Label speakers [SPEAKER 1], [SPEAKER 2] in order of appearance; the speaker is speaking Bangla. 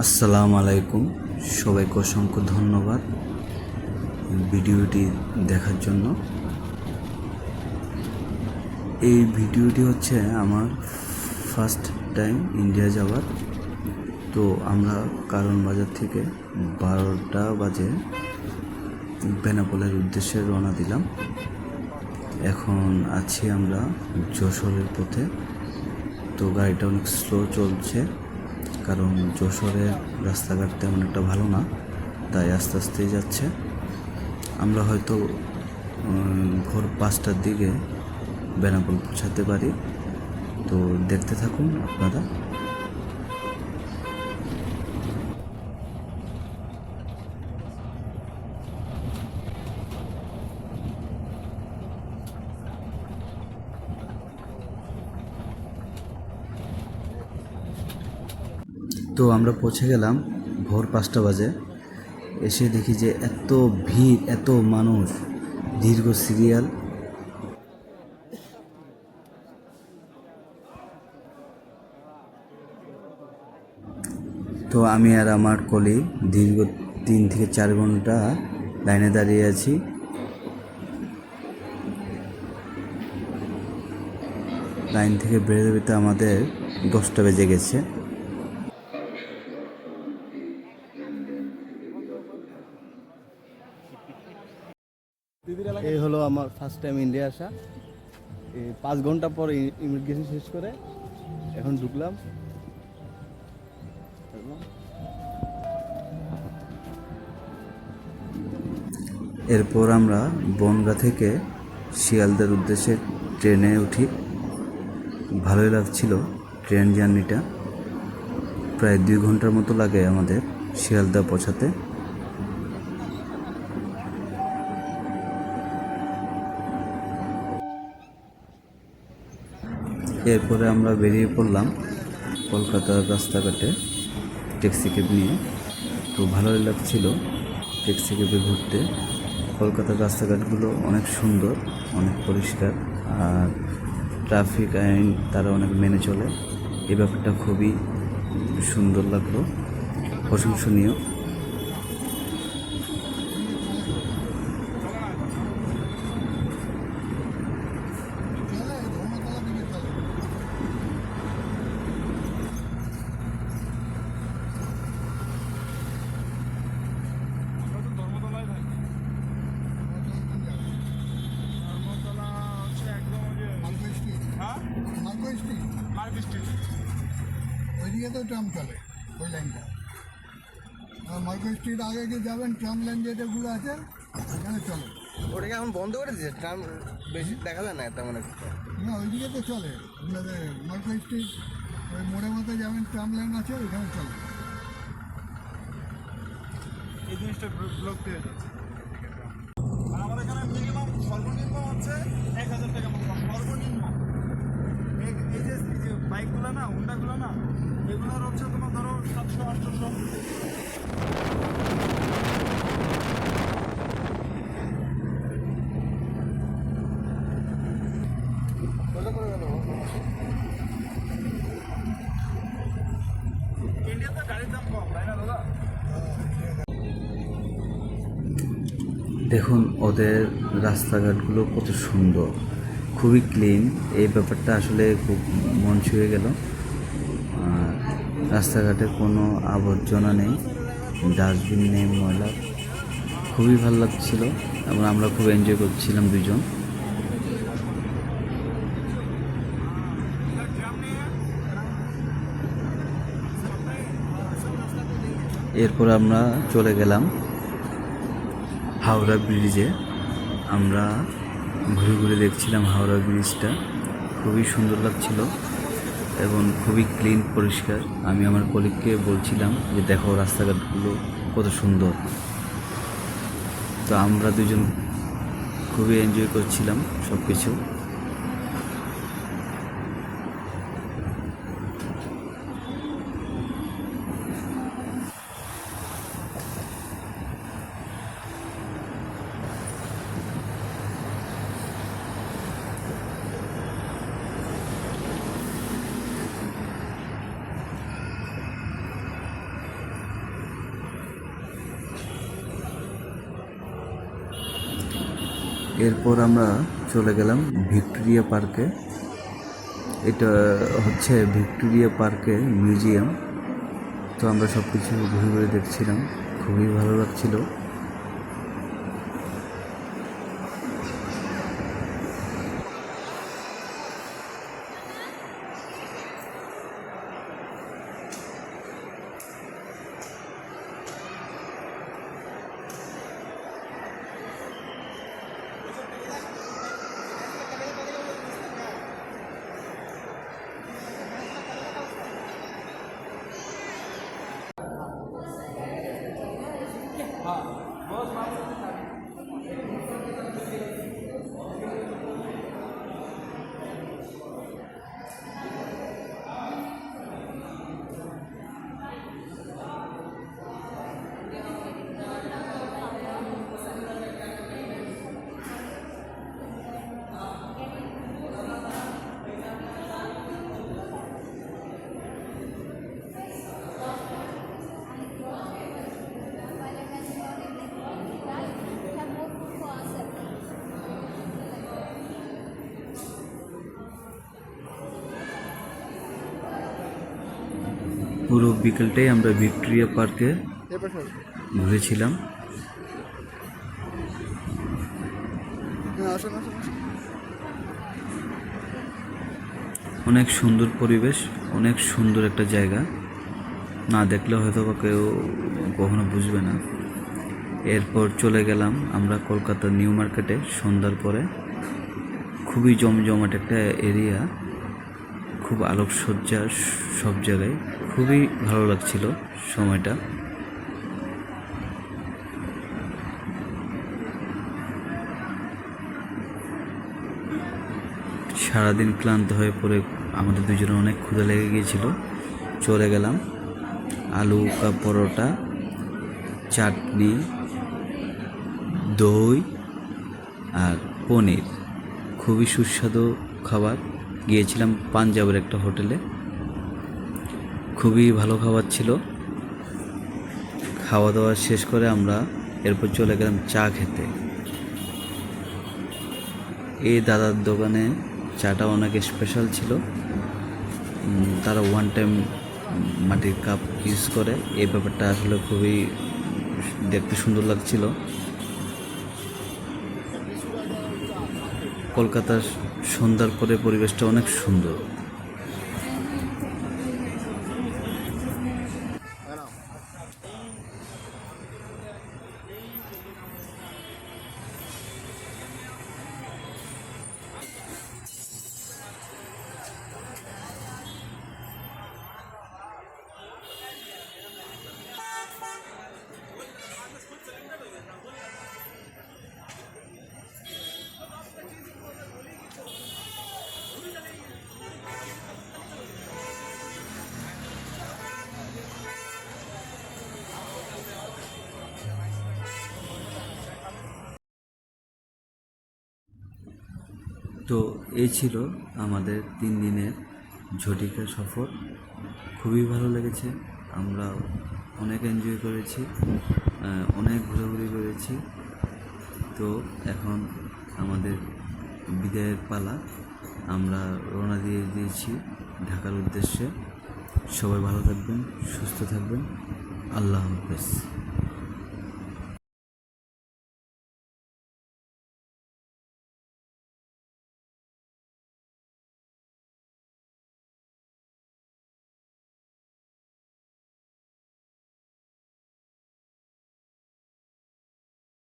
[SPEAKER 1] আসসালামু আলাইকুম, সবাইকে অসংখ্য ধন্যবাদ ভিডিওটি দেখার জন্য। এই ভিডিওটি হচ্ছে আমার ফার্স্ট টাইম ইন্ডিয়া যাওয়ার। তো আমরা কারণ বাজার থেকে 12টা বাজে বেনাপোলের উদ্দেশ্যে রওনা দিলাম। এখন আছি আমরা যশোরের পথে। তো গাড়িটা অনেক স্লো চলছে, কারণ যশোরের রাস্তাঘাট তেমন একটা ভালো না, তাই আস্তে আস্তেই যাচ্ছে। আমরা হয়তো ভোর 5টার দিকে বেনাপোল পৌঁছাতে পারি। তো দেখতে থাকুন আপনারা। তো আমরা পৌঁছে গেলাম ভোর 5টা বাজে। এসে দেখি যে এত ভিড়, এত মানুষ, দীর্ঘ সিরিয়াল। তো আমি আর আমার কলিগ দীর্ঘ 3 থেকে 4 ঘন্টা লাইনে দাঁড়িয়ে আছি। লাইন থেকে বেরোতে আমাদের 10টা বেজে গেছে।
[SPEAKER 2] এই হলো আমার ফার্স্ট টাইম ইন্ডিয়া আসা। এই 5 ঘন্টা পর ইমিগ্রেশন শেষ করে এখন ঢুকলাম।
[SPEAKER 1] এরপর আমরা বনগাঁ থেকে শিয়ালদার উদ্দেশ্যে ট্রেনে উঠি। ভালোই লাগছিল ট্রেন জার্নিটা। প্রায় 2 ঘন্টার মতো লাগে আমাদের শিয়ালদা পৌঁছাতে। এরপরে আমরা বেরিয়ে পড়লাম কলকাতার রাস্তাঘাটে ট্যাক্সি ক্যাব নিয়ে। তো ভালোই লাগছিল ট্যাক্সি ক্যাবে ঘুরতে। কলকাতার রাস্তাঘাটগুলো অনেক সুন্দর, অনেক পরিষ্কার, আর ট্রাফিক আইন তারা অনেক মেনে চলে। এই ব্যাপারটা খুবই সুন্দর লাগলো, প্রশংসনীয়।
[SPEAKER 3] ওইদিকে তো ট্রাম চলে, ওই লাইনটা। আর মার্কেট স্ট্রিট আগে গিয়ে যাবেন, ট্রাম লাইন যেটাগুলো আছে ওখানে চলে।
[SPEAKER 2] ওটাকে এখন বন্ধ করে দিয়েছে, ট্রাম বেশি দেখা যায় না তেমন একটা।
[SPEAKER 3] না, ওইদিকে তো চলে। আপনাদের মার্কেট স্ট্রিট ওই মোড়ে মতো যাবেন, ট্রাম লাইন আছে, ওইখানে চলে।
[SPEAKER 4] এই জিনিসটা ব্লক হয়ে যাচ্ছে। আর আমাদের এখানে মিনিমাম সর্বনিম্ন হচ্ছে 1000 টাকা মতো, সর্বনিম্ন। এই যে বাইকগুলো না, হুন্ডাগুলো না, এগুলোর হচ্ছে তোমার ধরো 700-800। ইন্ডিয়াতে গাড়ির দাম কম, তাই না দাদা?
[SPEAKER 1] দেখুন ওদের রাস্তাঘাটগুলো কত সুন্দর, খুবই ক্লিন। এই ব্যাপারটা আসলে খুব মন ছুঁয়ে গেল। আর রাস্তাঘাটে কোনো আবর্জনা নেই, ডাস্টবিন নেই, ময়লা। খুবই ভালো লাগছিল এবং আমরা খুব এনজয় করছিলাম দুজন। এরপর আমরা চলে গেলাম হাওড়া ব্রিজে। আমরা ঘুরে ঘুরে দেখছিলাম হাওড়া ব্রিজটা, খুবই সুন্দর লাগছিল এবং খুবই ক্লিন, পরিষ্কার। আমি আমার কলিগকে বলছিলাম যে দেখো রাস্তাঘাটগুলো কত সুন্দর। তো আমরা দুজন খুবই এনজয় করছিলাম সব কিছু। এরপর আমরা চলে গেলাম ভিক্টোরিয়া পার্কে। এটা হচ্ছে ভিক্টোরিয়া পার্কের মিউজিয়াম। তো আমরা সব কিছু ঘুরে ঘুরে দেখছিলাম, খুবই ভালো লাগছিল। পুরো বিকেলটাই আমরা ভিক্টোরিয়া পার্কে ঘুরেছিলাম। অনেক সুন্দর পরিবেশ, অনেক সুন্দর একটা জায়গা, না দেখলে হয়তো বা কেউ কখনো বুঝবে না। এরপর চলে গেলাম আমরা কলকাতার নিউ মার্কেটে সন্ধ্যার পরে। খুবই জমজমাট একটা এরিয়া, খুব আলোকসজ্জা সব জায়গায়, খুবই ভালো লাগছিল সময়টা। সারাদিন ক্লান্ত হয়ে পড়ে আমাদের দুজনের অনেক ক্ষুধা লেগে গিয়েছিল। চলে গেলাম আলু কা পরোটা, চাটনি, দই আর পনির, খুবই সুস্বাদু খাবার। গিয়েছিলাম পাঞ্জাবের একটা হোটেলে, খুবই ভালো খাবার ছিল। খাওয়া দাওয়া শেষ করে আমরা এরপর চলে গেলাম চা খেতে। এই দাদার দোকানে চাটা অনেক স্পেশাল ছিল। তারা ওয়ান টাইম মাটির কাপ ইউজ করে, এই ব্যাপারটা আসলে খুবই দেখতে সুন্দর লাগছিল। কলকাতার সন্ধ্যার পরে পরিবেশটা অনেক সুন্দর। তো এই ছিল আমাদের 3 দিনের ঝটিকা সফর। খুবই ভালো লেগেছে, আমরা অনেক এনজয় করেছি, অনেক ঘোরাঘুরি করেছি। তো এখন আমাদের বিদায়ের পালা, আমরা রওনা দিয়ে দিয়েছি ঢাকার উদ্দেশ্যে। সবাই ভালো থাকবেন, সুস্থ থাকবেন, আল্লাহ হাফেজ।